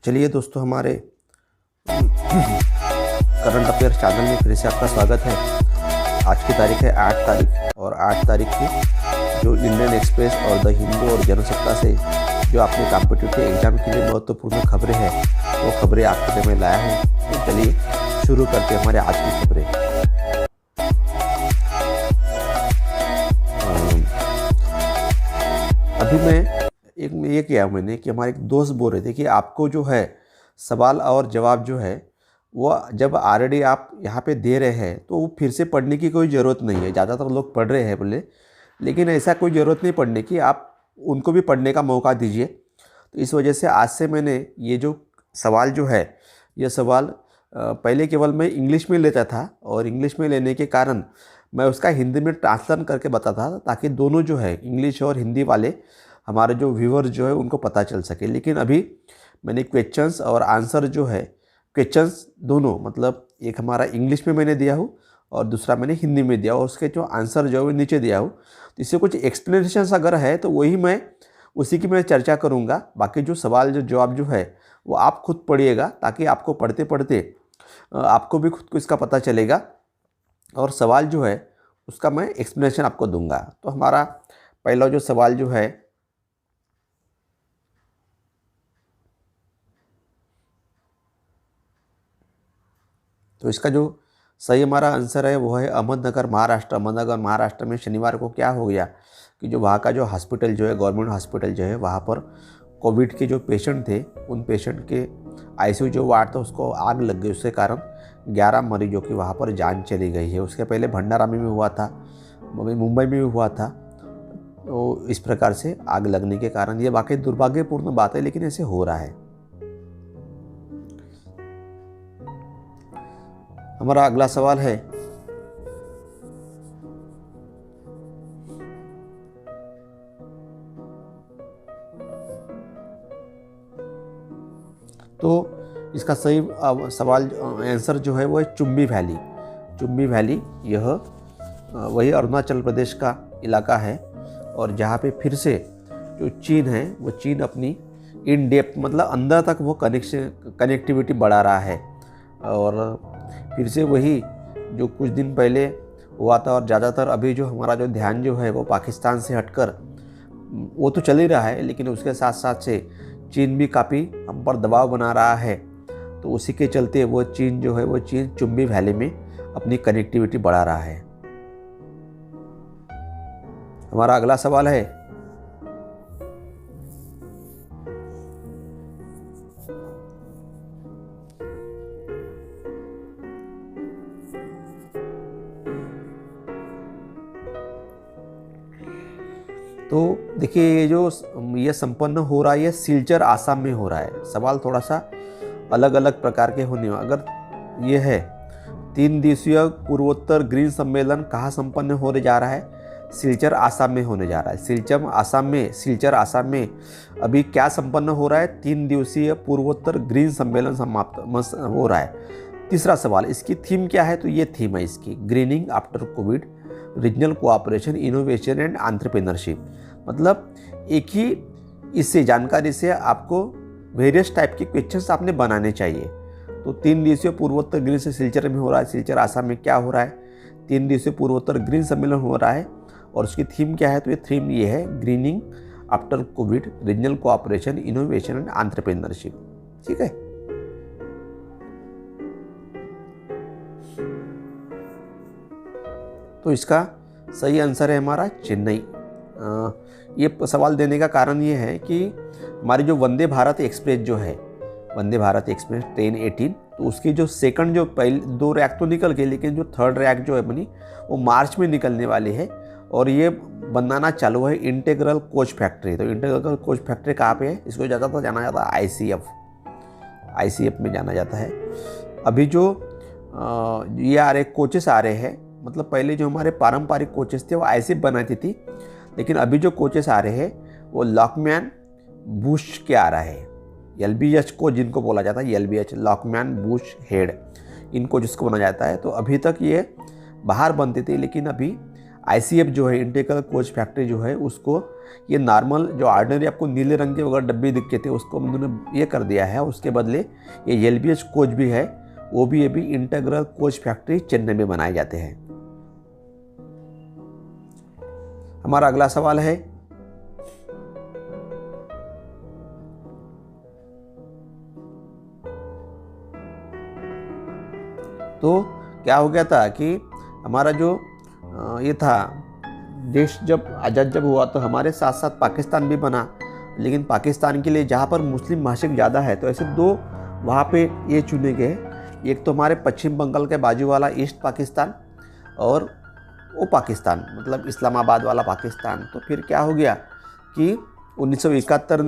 चलिए दोस्तों, हमारे करंट अफेयर्स चैनल में फिर से आपका स्वागत है। आज की तारीख है 8 तारीख, और 8 तारीख की जो इंडियन एक्सप्रेस और द हिंदू और जनसत्ता से जो आपने कॉम्पिटिटिव एग्जाम के लिए महत्वपूर्ण खबरें हैं, वो खबरें आपके लिए मैं लाया हूँ। तो चलिए शुरू करते हैं हमारे आज की खबरें। अभी ये किया मैंने कि हमारे एक दोस्त बोल रहे थे कि आपको जो है सवाल और जवाब जो है वो जब ऑलरेडी आप यहाँ पे दे रहे हैं तो वो फिर से पढ़ने की कोई ज़रूरत नहीं है। ज़्यादातर लोग पढ़ रहे हैं बोले, लेकिन ऐसा कोई ज़रूरत नहीं पढ़ने की, आप उनको भी पढ़ने का मौका दीजिए। तो इस वजह से आज से मैंने ये जो सवाल जो है, ये सवाल पहले केवल मैं इंग्लिश में लेता था, और इंग्लिश में लेने के कारण मैं उसका हिंदी में ट्रांसलेट करके बताता था, ताकि दोनों जो है इंग्लिश और हिंदी वाले हमारे जो व्यूअर्स जो है उनको पता चल सके। लेकिन अभी मैंने क्वेश्चंस और आंसर जो है, क्वेश्चंस दोनों, मतलब एक हमारा इंग्लिश में मैंने दिया हूँ और दूसरा मैंने हिंदी में दिया, और उसके जो आंसर जो है वो नीचे दिया हूँ। तो इससे कुछ एक्सप्लेनेशन अगर है तो वही मैं उसी की मैं चर्चा करूँगा। बाकी जो सवाल जो जवाब जो है वो आप खुद पढ़िएगा, ताकि आपको पढ़ते पढ़ते आपको भी खुद को इसका पता चलेगा, और सवाल जो है उसका मैं एक्सप्लेनेशन आपको दूंगा। तो हमारा पहला जो सवाल जो है, तो इसका जो सही हमारा आंसर है वो है अहमदनगर महाराष्ट्र। अहमदनगर महाराष्ट्र में शनिवार को क्या हो गया कि जो वहाँ का जो हॉस्पिटल जो है, गवर्नमेंट हॉस्पिटल जो है, वहाँ पर कोविड के जो पेशेंट थे, उन पेशेंट के आईसीयू जो वार्ड था उसको आग लग गई। उसके कारण 11 मरीजों की वहाँ पर जान चली गई है। उसके पहले भंडारा में भी हुआ था, मुंबई में भी हुआ था। तो इस प्रकार से आग लगने के कारण ये वाकई दुर्भाग्यपूर्ण बात है, लेकिन ऐसे हो रहा है। हमारा अगला सवाल है, तो इसका सही सवाल आंसर जो है वो है चुम्बी वैली। चुम्बी वैली यह वही अरुणाचल प्रदेश का इलाका है, और जहाँ पे फिर से जो चीन है वो चीन अपनी इन डेप्थ, मतलब अंदर तक वो कनेक्टिविटी बढ़ा रहा है। और फिर से वही जो कुछ दिन पहले हुआ था, और ज़्यादातर अभी जो हमारा जो ध्यान जो है वो पाकिस्तान से हटकर वो तो चल ही रहा है, लेकिन उसके साथ साथ से चीन भी काफ़ी हम पर दबाव बना रहा है। तो उसी के चलते वो चीन जो है वो चीन चुम्बी वैली में अपनी कनेक्टिविटी बढ़ा रहा है। हमारा अगला सवाल है, तो देखिए ये संपन्न हो रहा है, ये सिलचर आसाम में हो रहा है। सवाल थोड़ा सा अलग अलग प्रकार के होने, अगर ये है 3 दिवसीय पूर्वोत्तर ग्रीन सम्मेलन कहाँ संपन्न होने जा रहा है? सिलचर आसाम में होने जा रहा है। सिलचर आसाम में अभी क्या संपन्न हो रहा है? 3 दिवसीय पूर्वोत्तर ग्रीन सम्मेलन समाप्त हो रहा है। तीसरा सवाल, इसकी थीम क्या है? तो ये थीम है इसकी, grinning after Covid, regional cooperation, innovation and entrepreneurship. मतलब एक ही इससे जानकारी से आपको वेरियस टाइप के क्वेश्चंस आपने बनाने चाहिए। तो 3 दिवसीय पूर्वोत्तर ग्रीन से सिलचर में हो रहा है। सिलचर आसाम में क्या हो रहा है? 3 दिवसीय पूर्वोत्तर ग्रीन सम्मेलन हो रहा है, और उसकी थीम क्या है? तो ये थीम ये है, grinning after Covid, regional cooperation, innovation and entrepreneurship. ठीक है। तो इसका सही आंसर है हमारा चेन्नई। ये सवाल देने का कारण ये है कि हमारी जो वंदे भारत एक्सप्रेस जो है, वंदे भारत एक्सप्रेस ट्रेन 18, तो उसकी जो सेकंड जो पहले 2 रैक तो निकल गए, लेकिन जो 3rd रैक जो है बनी वो मार्च में निकलने वाली है, और ये बनाना चालू है इंटीग्रल कोच फैक्ट्री। तो इंटीग्रल कोच फैक्ट्री कहाँ पे है? इसको ज़्यादातर जाना जाता है आईसीएफ में जाना जाता है। अभी जो ये आ रहे कोचेस आ रहे हैं, मतलब पहले जो हमारे पारंपरिक कोचेस थे वो आईसीएफ बनाती थी, लेकिन अभी जो कोचेस आ रहे हैं वो लॉकमैन बुश के आ रहा है। एलबीएच को जिनको बोला जाता है, एलबीएच, लॉकमैन बुश हेड, इन कोचेस को बना जाता है। तो अभी तक ये बाहर बनती थी, लेकिन अभी ICF जो है, इंटीग्रल कोच फैक्ट्री जो है, उसको ये नॉर्मल जो ऑर्डिनरी आपको नीले रंग के अगर डब्बे दिखते थे उसको उन्होंने ये कर दिया है। उसके बदले ये LBH कोच भी है, वो भी ये भी इंटीग्रल कोच फैक्ट्री चेन्नई में बनाए जाते हैं। हमारा अगला सवाल है, तो क्या हो गया था कि हमारा जो ये था देश जब आज़ाद जब हुआ तो हमारे साथ साथ पाकिस्तान भी बना, लेकिन पाकिस्तान के लिए जहाँ पर मुस्लिम भाषिक ज़्यादा है तो ऐसे दो वहाँ पे ये चुने गए। एक तो हमारे पश्चिम बंगाल के बाजू वाला ईस्ट पाकिस्तान और वो पाकिस्तान मतलब इस्लामाबाद वाला पाकिस्तान। तो फिर क्या हो गया कि 1971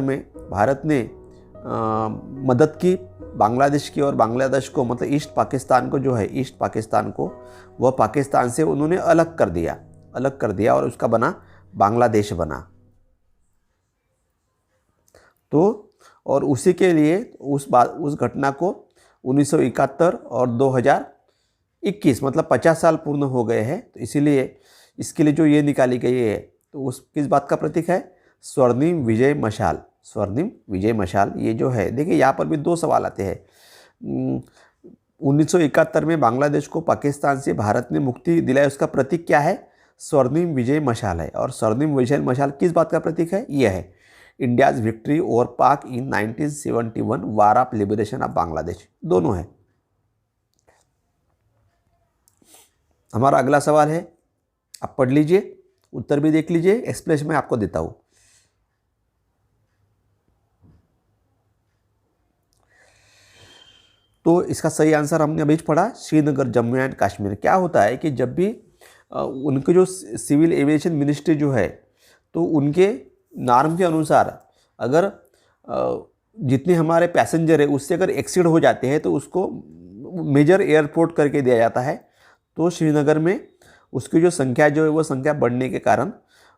में भारत ने मदद की बांग्लादेश की, और बांग्लादेश को मतलब ईस्ट पाकिस्तान को जो है, ईस्ट पाकिस्तान को वह पाकिस्तान से उन्होंने अलग कर दिया और उसका बना बांग्लादेश बना। तो और उसी के लिए उस घटना को 1971 और 2021 मतलब 50 साल पूर्ण हो गए हैं। तो इसीलिए इसके लिए जो ये निकाली गई है तो उस किस बात का प्रतीक है? स्वर्णिम विजय मशाल। स्वर्णिम विजय मशाल ये जो है, देखिए यहाँ पर भी दो सवाल आते हैं। 1971 में बांग्लादेश को पाकिस्तान से भारत ने मुक्ति दिलाई, उसका प्रतीक क्या है? स्वर्णिम विजय मशाल है। और स्वर्णिम विजय मशाल किस बात का प्रतीक है? यह है इंडियाज विक्ट्री ओवर पाक इन 1971 war of liberation of Bangladesh, दोनों है। हमारा अगला सवाल है, आप पढ़ लीजिए, उत्तर भी देख लीजिए, एक्सप्लेनेशन में आपको देता हूँ। तो इसका सही आंसर हमने अभी पढ़ा, श्रीनगर जम्मू एंड कश्मीर। क्या होता है कि जब भी उनके जो सिविल एविएशन मिनिस्ट्री जो है, तो उनके नॉर्म के अनुसार अगर जितने हमारे पैसेंजर है उससे अगर एक्सीड हो जाते हैं तो उसको मेजर एयरपोर्ट करके दिया जाता है। तो श्रीनगर में उसकी जो संख्या जो है वो संख्या बढ़ने के कारण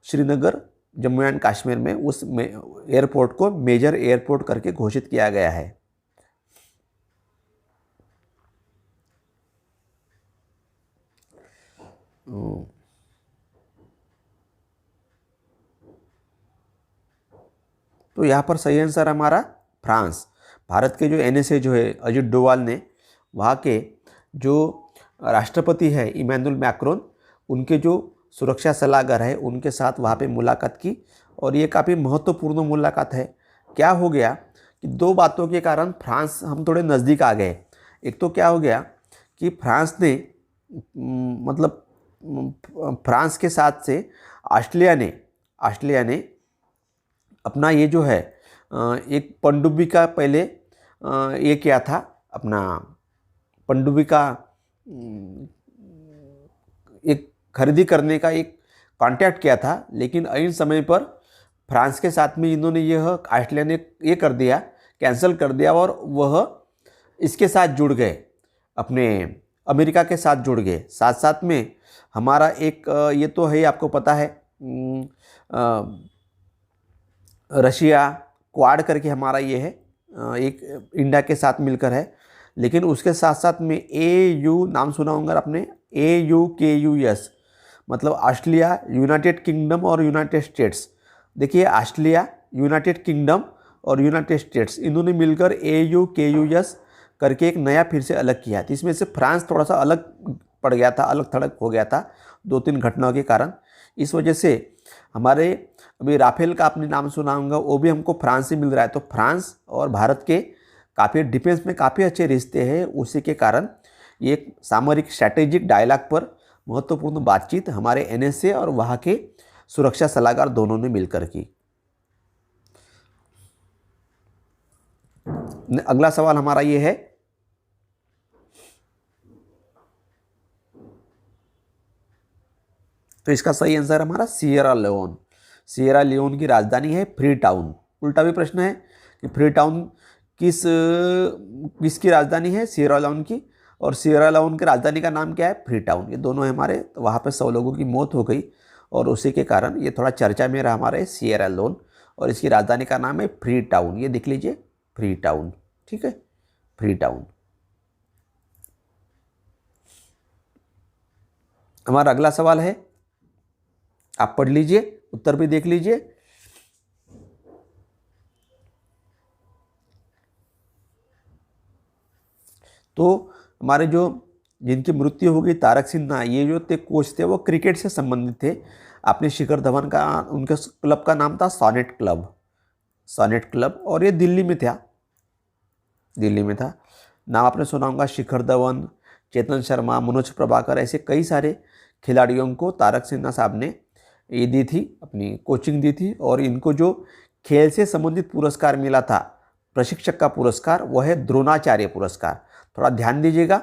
श्रीनगर जम्मू एंड कश्मीर में उस एयरपोर्ट को मेजर एयरपोर्ट करके घोषित किया गया है। तो यहाँ पर सही आंसर हमारा फ्रांस। भारत के जो NSA जो है अजित डोवाल ने वहाँ के जो राष्ट्रपति है इमैनुअल मैक्रोन, उनके जो सुरक्षा सलाहकार है उनके साथ वहाँ पे मुलाकात की, और ये काफ़ी महत्वपूर्ण मुलाकात है। क्या हो गया कि दो बातों के कारण फ्रांस हम थोड़े नज़दीक आ गए। एक तो क्या हो गया कि फ्रांस ने मतलब फ्रांस के साथ से ऑस्ट्रेलिया ने अपना ये जो है एक पनडुब्बी का पहले ये किया था, अपना पनडुब्बी का एक खरीदी करने का एक कॉन्टैक्ट किया था, लेकिन इन समय पर फ्रांस के साथ में इन्होंने यह ऑस्ट्रेलिया ने ये कर दिया, कैंसिल कर दिया, और वह इसके साथ जुड़ गए, अपने अमेरिका के साथ जुड़ गए। साथ साथ में हमारा एक ये तो है आपको पता है रशिया क्वाड करके हमारा ये है एक इंडिया के साथ मिलकर है, लेकिन उसके साथ साथ में AU नाम सुना होगा आपने, AUKUS मतलब ऑस्ट्रेलिया, यूनाइटेड किंगडम और यूनाइटेड स्टेट्स। देखिए ऑस्ट्रेलिया, यूनाइटेड किंगडम और यूनाइटेड स्टेट्स इन्होंने मिलकर AUKUS करके एक नया फिर से अलग किया। तो इसमें से फ्रांस थोड़ा सा अलग पड़ गया था, अलग थलग हो गया था 2-3 घटनाओं के कारण। इस वजह से हमारे अभी राफेल का आपने नाम सुना होगा, वो भी हमको फ्रांस से मिल रहा है। तो फ्रांस और भारत के काफ़ी डिफेंस में काफ़ी अच्छे रिश्ते हैं, उसी के कारण ये सामरिक स्ट्रैटेजिक डायलॉग पर महत्वपूर्ण बातचीत हमारे NSA और वहाँ के सुरक्षा सलाहकार दोनों ने मिलकर की। अगला सवाल हमारा ये है, तो इसका सही आंसर हमारा सिएरा लियोन। सिएरा लियोन की राजधानी है फ्री टाउन। उल्टा भी प्रश्न है कि फ्री टाउन किसकी राजधानी है? सिएरा लियोन की। और सिएरा लियोन की राजधानी का नाम क्या है? Free town. ये दोनों है हमारे। तो वहाँ पे 100 लोगों की मौत हो गई और उसी के कारण ये थोड़ा चर्चा में रहा हमारे सिएरा लियोन, और इसकी राजधानी का नाम है फ्री टाउन। ये देख लीजिए, फ्री टाउन, ठीक है, फ्री टाउन। हमारा अगला सवाल है, आप पढ़ लीजिए, उत्तर भी देख लीजिए। तो हमारे जो जिनकी मृत्यु हो गई, तारक सिन्हा, ये जो थे कोच थे वो क्रिकेट से संबंधित थे। आपने शिखर धवन का, उनके क्लब का नाम था सॉनेट क्लब, सॉनेट क्लब, और ये दिल्ली में था, दिल्ली में था। नाम आपने सुना होगा, शिखर धवन, चेतन शर्मा, मनोज प्रभाकर, ऐसे कई सारे खिलाड़ियों को तारक सिन्हा साहब ने ये दी थी, अपनी कोचिंग दी थी। और इनको जो खेल से संबंधित पुरस्कार मिला था, प्रशिक्षक का पुरस्कार, वह है द्रोणाचार्य पुरस्कार। थोड़ा ध्यान दीजिएगा,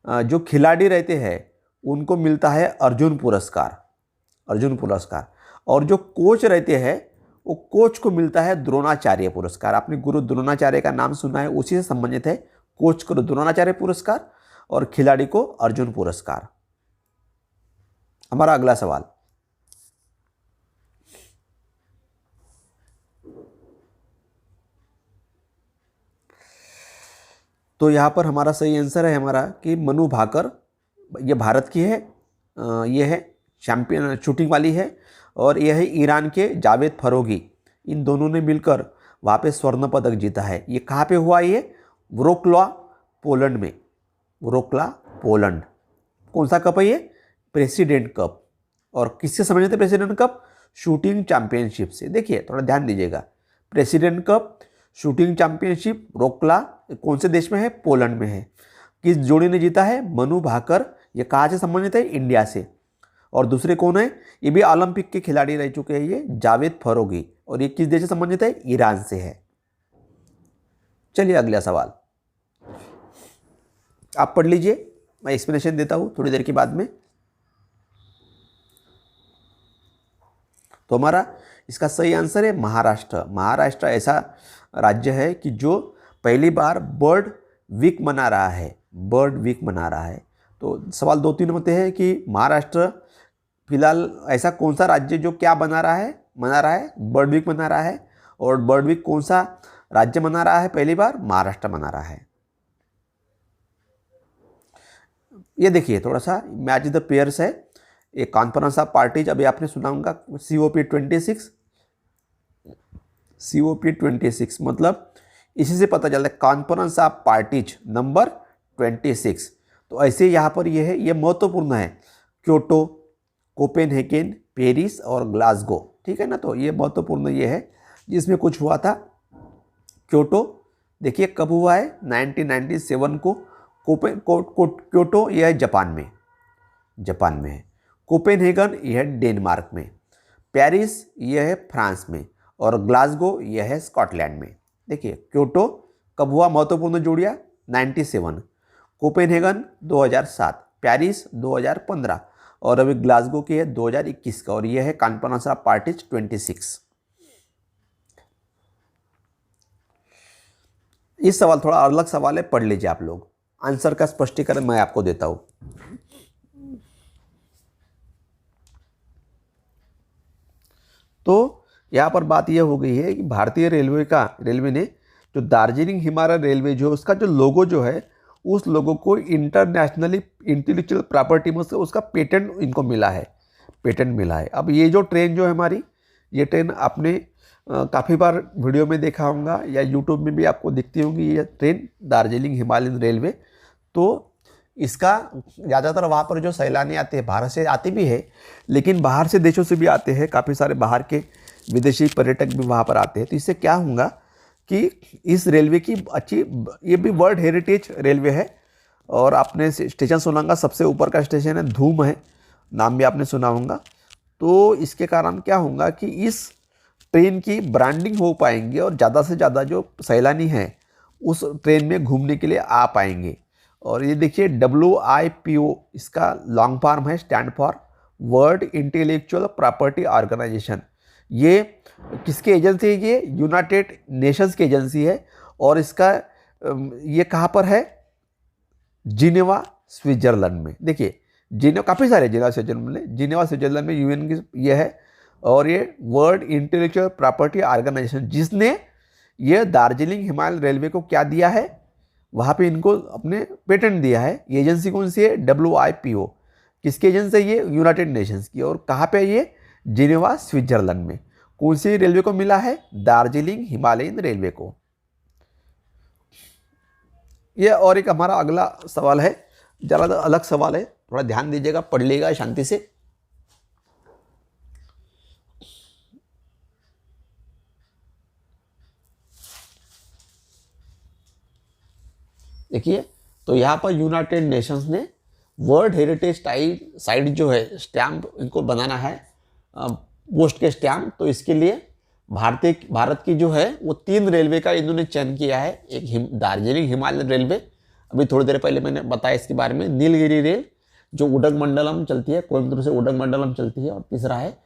जो खिलाड़ी रहते हैं उनको मिलता है अर्जुन पुरस्कार, अर्जुन पुरस्कार, और जो कोच रहते हैं वो कोच को मिलता है द्रोणाचार्य पुरस्कार। आपने गुरु द्रोणाचार्य का नाम सुना है, उसी से संबंधित है। कोच को द्रोणाचार्य पुरस्कार और खिलाड़ी को अर्जुन पुरस्कार। हमारा अगला सवाल, तो यहाँ पर हमारा सही आंसर है हमारा कि मनु भाकर, ये भारत की है, ये है चैंपियन शूटिंग वाली है, और यह है ईरान के जावेद फरोगी। इन दोनों ने मिलकर वहाँ पे स्वर्ण पदक जीता है। ये कहाँ पे हुआ? ये व्रोक्लाव, पोलैंड में, व्रोक्लाव, पोलैंड। कौन सा कप है ये? President cup. और किससे संबंधित है प्रेसिडेंट कप? शूटिंग चैंपियनशिप से। देखिए थोड़ा ध्यान दीजिएगा, प्रेसिडेंट कप, शूटिंग चैंपियनशिप, व्रोक्लाव कौन से देश में है? पोलैंड में है। किस जोड़ी ने जीता है? मनु भाकर। ये कहाँ से संबंधित है? इंडिया से। और दूसरे कौन है? ये भी ओलंपिक के खिलाड़ी रह चुके हैं, ये जावेद फरोगी। और ये किस देश से संबंधित है? ईरान से है। चलिए अगला सवाल आप पढ़ लीजिए, मैं एक्सप्लेनेशन देता हूँ थोड़ी देर के बाद में। तो हमारा इसका सही आंसर है महाराष्ट्र। महाराष्ट्र ऐसा राज्य है कि जो पहली बार बर्ड वीक मना रहा है, बर्ड वीक मना रहा है। तो सवाल 2-3 होते हैं कि महाराष्ट्र फिलहाल ऐसा कौन सा राज्य जो क्या मना रहा है बर्ड वीक मना रहा है। और बर्ड वीक कौन सा राज्य मना रहा है पहली बार? महाराष्ट्र मना रहा है। ये देखिए थोड़ा सा मैच द पेयर्स है, एक कॉन्फ्रेंस ऑफ पार्टीज, अभी आपने सुना होगा COP26, COP26 मतलब इसी से पता चलता है कॉन्फ्रेंस ऑफ पार्टीज नंबर 26। तो ऐसे यहाँ पर ये है, ये महत्वपूर्ण है। क्योटो, कोपेनहेगन, पेरिस और ग्लासगो, ठीक है ना। तो ये महत्वपूर्ण ये है जिसमें कुछ हुआ था। क्योटो देखिए कब हुआ है? 1997 को। क्योटो यह है जापान में, जापान में है। कोपेनहेगन यह है डेनमार्क में। पेरिस यह है फ्रांस में। और ग्लासगो यह है स्कॉटलैंड में। देखिए क्योटो कब हुआ? महत्वपूर्ण जोड़िया 97, कोपेनहेगन 2007, पेरिस 2015 और अभी ग्लासगो की है 2021 का। और यह है कॉन्फ्रेंस ऑफ पार्टीज 26। इस सवाल थोड़ा अलग सवाल है, पढ़ लीजिए आप लोग। आंसर का स्पष्टीकरण मैं आपको देता हूं। तो यहाँ पर बात यह हो गई है कि भारतीय रेलवे ने जो दार्जिलिंग हिमालय रेलवे जो उसका जो लोगो जो है, उस लोगों को इंटरनेशनली इंटेलेक्चुअल प्रॉपर्टी में से उसका पेटेंट इनको मिला है, पेटेंट मिला है। अब ये जो ट्रेन जो है हमारी, ये ट्रेन आपने काफ़ी बार वीडियो में देखा होगा या यूट्यूब में भी आपको दिखती होगी ये ट्रेन, दार्जिलिंग हिमालयन रेलवे। तो इसका ज़्यादातर वहाँ पर जो सैलानी आते हैं, भारत से आते भी है लेकिन बाहर से देशों से भी आते हैं, काफ़ी सारे बाहर के विदेशी पर्यटक भी वहाँ पर आते हैं। तो इससे क्या होगा कि इस रेलवे की अच्छी, ये भी वर्ल्ड हेरिटेज रेलवे है। और आपने स्टेशन सुना होगा, सबसे ऊपर का स्टेशन है धूम है, नाम भी आपने सुना होगा। तो इसके कारण क्या होगा कि इस ट्रेन की ब्रांडिंग हो पाएंगे और ज़्यादा से ज़्यादा जो सैलानी हैं उस ट्रेन में घूमने के लिए आ पाएंगे। और ये देखिए WIPO इसका लॉन्ग फॉर्म है, stand for world intellectual property organization. ये किसकी एजेंसी है? ये यूनाइटेड नेशंस की एजेंसी है। और इसका ये कहाँ पर है? जिनेवा, स्विट्जरलैंड में। देखिए जिनेवा, काफ़ी सारे जिनेवा स्विट्जरलैंड में UN की ये है। और ये वर्ल्ड इंटेलेक्चुअल प्रॉपर्टी ऑर्गेनाइजेशन, जिसने ये दार्जिलिंग हिमालय रेलवे को क्या दिया है? वहाँ पे इनको अपने पेटेंट दिया है। ये एजेंसी कौन सी है? WIPO। किसके एजेंसी है ये? यूनाइटेड नेशंस की। और कहाँ पे है ये? जिनेवा स्विट्जरलैंड में। कौन सी रेलवे को मिला है? दार्जिलिंग हिमालयन रेलवे को। ये और एक हमारा अगला सवाल है, ज़्यादा अलग सवाल है, थोड़ा ध्यान दीजिएगा, पढ़ लीजिएगा शांति से। देखिए, तो यहाँ पर यूनाइटेड नेशंस ने वर्ल्ड हेरिटेज साइट जो है स्टैम्प इनको बनाना है, पोस्ट के स्टैम्प। तो इसके लिए भारत की जो है वो 3 रेलवे का इन्होंने चयन किया है। एक दार्जिलिंग हिमालयन रेलवे, अभी थोड़ी देर पहले मैंने बताया इसके बारे में। नीलगिरी रेल जो उडगमंडलम चलती है, कोयम्बटूर से उडगमंडलम चलती है। और तीसरा है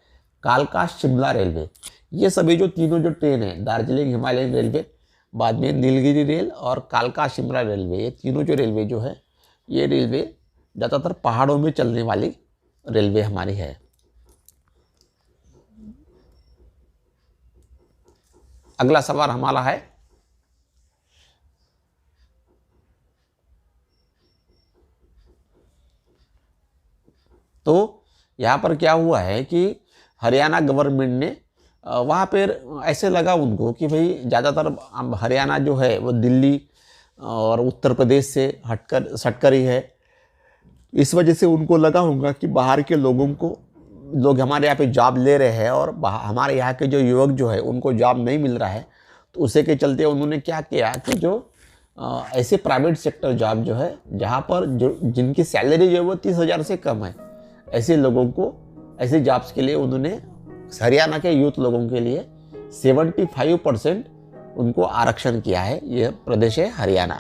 कालका शिमला रेलवे। ये सभी जो तीनों जो ट्रेन है, दार्जिलिंग हिमालयन रेलवे, बाद में नीलगिरी रेल और कालका शिमला रेलवे, ये तीनों जो रेलवे जो है, ये रेलवे ज़्यादातर पहाड़ों में चलने वाली रेलवे हमारी है। अगला सवाल हमारा है, तो यहाँ पर क्या हुआ है कि हरियाणा गवर्नमेंट ने वहाँ पर ऐसे लगा उनको कि भाई ज़्यादातर हरियाणा जो है वो दिल्ली और उत्तर प्रदेश से सटकर ही है। इस वजह से उनको लगा होगा कि बाहर के लोग हमारे यहाँ पे जॉब ले रहे हैं और हमारे यहाँ के जो युवक जो है उनको जॉब नहीं मिल रहा है। तो उसी के चलते उन्होंने क्या किया कि जो ऐसे प्राइवेट सेक्टर जॉब जो है, जहाँ पर जिनकी सैलरी जो है वो 30,000 से कम है, ऐसे लोगों को, ऐसे जॉब्स के लिए उन्होंने हरियाणा के यूथ लोगों के लिए 75% उनको आरक्षण किया है। यह प्रदेश है हरियाणा।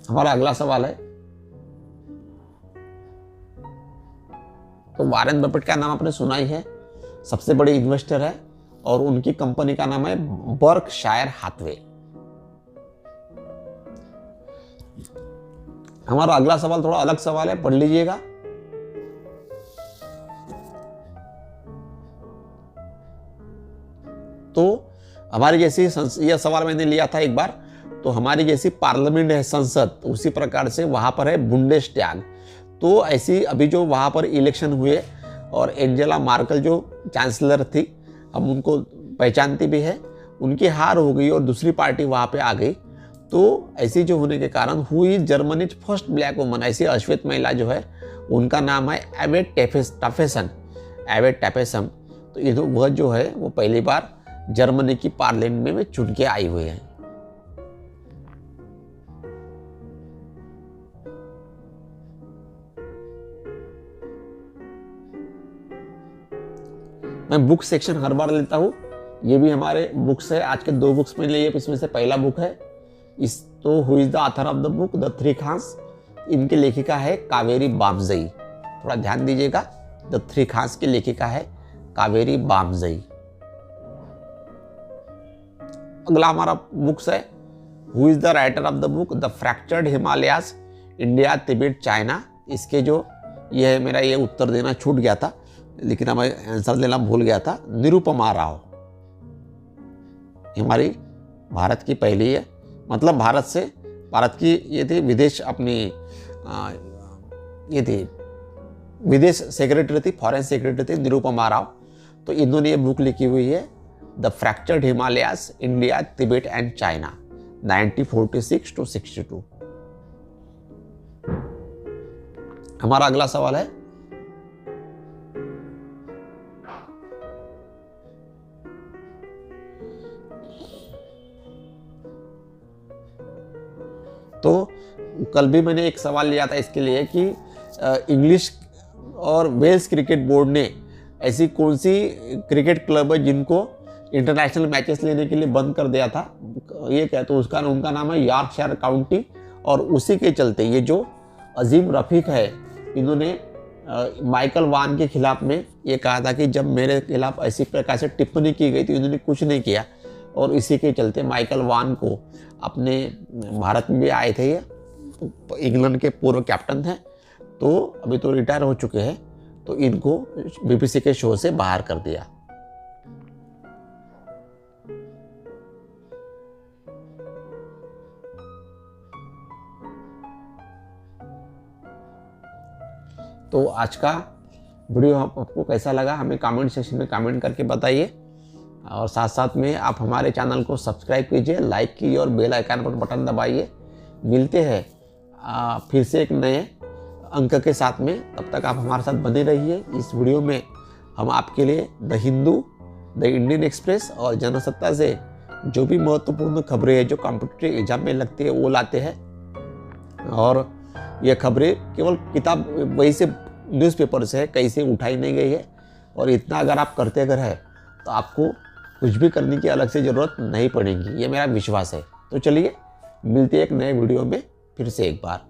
हमारा अगला सवाल है, तो वारेन बफेट का नाम आपने सुना ही है, सबसे बड़े इन्वेस्टर है और उनकी कंपनी का नाम है बर्कशायर हाथवे। हमारा अगला सवाल थोड़ा अलग सवाल है, पढ़ लीजिएगा। तो हमारी जैसी यह सवाल मैंने लिया था एक बार, तो हमारी जैसी पार्लियामेंट है, संसद, उसी प्रकार से वहाँ पर है बुंडेसटैग। तो ऐसी अभी जो वहाँ पर इलेक्शन हुए और एंजेला मार्केल जो चांसलर थी, हम उनको पहचानते भी है, उनकी हार हो गई और दूसरी पार्टी वहाँ पे आ गई। तो ऐसी जो होने के कारण हुई जर्मनी फर्स्ट ब्लैक वुमन, ऐसी अश्वेत महिला जो है उनका नाम है एवेट टैफेसन। तो वह जो है वो पहली बार जर्मनी की पार्लियामेंट में चुन के आई हुई है। मैं बुक सेक्शन हर बार लेता हूँ, ये भी हमारे बुक्स है। आज के 2 बुक्स में लिए, इसमें से पहला बुक है तो who is the author of the book, the three Khans. इनके लेखिका है कावेरी बामजई। थोड़ा ध्यान दीजिएगा, द थ्री खान्स की लेखिका है कावेरी बामजई। अगला हमारा बुक्स है, who is the writer of the book, the fractured Himalayas, India Tibet China. इसके जो ये है, मेरा ये उत्तर देना छूट गया था, लेकिन मैं आंसर देना भूल गया था। निरुपमा राव हमारी भारत की पहली है, मतलब भारत की ये थी विदेश अपनी ये थी विदेश सेक्रेटरी थी, फॉरेन सेक्रेटरी थी निरुपमा राव। तो इन्होंने ये बुक लिखी हुई है, the fractured Himalayas, India Tibet and China, 1946 to 62। हमारा अगला सवाल है, तो कल भी मैंने एक सवाल लिया था इसके लिए कि इंग्लिश और वेल्स क्रिकेट बोर्ड ने ऐसी कौन सी क्रिकेट क्लब है जिनको इंटरनेशनल मैचेस लेने के लिए बंद कर दिया था। ये क्या, तो उनका नाम है यॉर्कशायर काउंटी। और उसी के चलते ये जो अजीम रफीक है, इन्होंने माइकल वान के खिलाफ में ये कहा था कि जब मेरे खिलाफ ऐसी प्रकार से टिप्पणी की गई तो इन्होंने कुछ नहीं किया। और इसी के चलते माइकल वान को अपने भारत में भी आए थे, ये इंग्लैंड के पूर्व कैप्टन थे, तो अभी तो रिटायर हो चुके हैं, तो इनको बीबीसी के शो से बाहर कर दिया। तो आज का वीडियो आपको कैसा लगा हमें कमेंट सेक्शन में कमेंट करके बताइए, और साथ साथ में आप हमारे चैनल को सब्सक्राइब कीजिए, लाइक कीजिए और बेल आइकन पर बटन दबाइए। मिलते हैं फिर से एक नए अंक के साथ में, तब तक आप हमारे साथ बने रहिए। इस वीडियो में हम आपके लिए the Hindu, the Indian express और जनसत्ता से जो भी महत्वपूर्ण खबरें हैं जो कॉम्पिटिटिव एग्जाम में लगती है वो लाते हैं। और ये खबरें केवल किताब वही से न्यूज़पेपर से है, कहीं से उठाई नहीं गई है। और इतना अगर आप करते अगर है तो आपको कुछ भी करने की अलग से ज़रूरत नहीं पड़ेगी, ये मेरा विश्वास है। तो चलिए मिलते हैं एक नए वीडियो में फिर से एक बार।